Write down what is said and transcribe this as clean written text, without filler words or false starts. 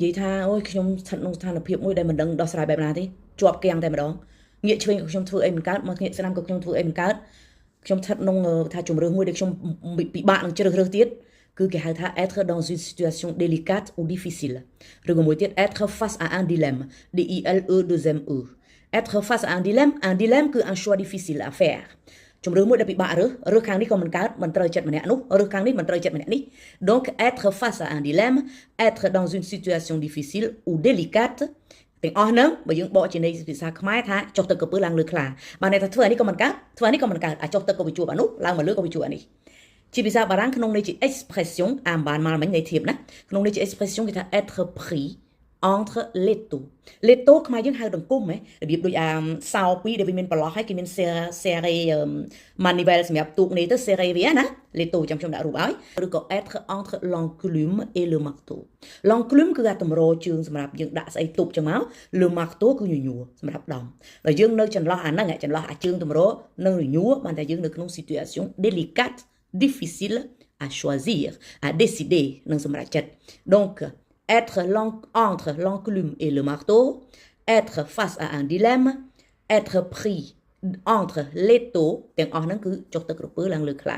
និយាយថាអូយខ្ញុំស្ថិតក្នុងស្ថានភាពមួយដែលមិនដឹងដោះស្រាយបែបណាទេជាប់គាំងតែម្ដងងាកឆ្វេងក៏ខ្ញុំធ្វើអីមិនកើតមកងាកស្ដាំក៏ខ្ញុំធ្វើអីមិនកើតខ្ញុំស្ថិតក្នុងថាជំរឿមួយដែលខ្ញុំពិបាកនឹងជ្រើសរើសទៀតគឺគេហៅថា être dans une situation délicate ou difficile ឬក៏មួយទៀត être face à un dilemme D I L E 2 M E être face à un dilemme គឺ un choix difficile à faire ជំរឿមួយដែលពិបាករើសខាងនេះក៏មិនកើតមិនត្រូវចិត្តម្នាក់នោះរើសខាងនេះមិនត្រូវចិត្តម្នាក់នេះ donc être face à un dilemme être dans une situation difficile ou délicate ទាំងអស់ហ្នឹងបើយើងបកជាន័យភាសាខ្មែរថាចុះទឹកក្រពើឡើងលើខ្លាបានន័យថាធ្វើអានេះក៏មិនកើតធ្វើអានេះក៏មិនកើតអាចុះទឹកក៏វាជួបអានោះឡើងមកលើក៏វាជួបអានេះជាភាសាបារាំងក្នុងន័យជា expression បានមកមិញន័យធៀបណាក្នុងន័យជា expression គេថា être pris entre les taux ខ្មែរយើងហៅដង្គមហ៎របៀបដូចសោពីរដែលវាមានប្រឡោះហើយគេមាន serré manivelle សម្រាប់ទូកនេះទៅ serré វាណា les taux ចាំខ្ញុំដាក់រូបឲ្យឬក៏ être entre l'enclume et le marteau l'enclume គឺតម្រជើងសម្រាប់យើងដាក់ស្អីទប់ចឹងមក le marteau គឺញញួរសម្រាប់ដំដល់យើងនៅចន្លោះអាហ្នឹងចន្លោះអាជើងតម្រនិងញញួរបានតែយើងនៅក្នុង situation délicate difficile à choisir à décider នឹងសម្រេចចិត្ត donc être entre l'enclume et le marteau, être face à un dilemme, être pris entre les taux ទាំងអស់ហ្នឹងគឺចុះទឹកក្រពើឡើងលើខ្លា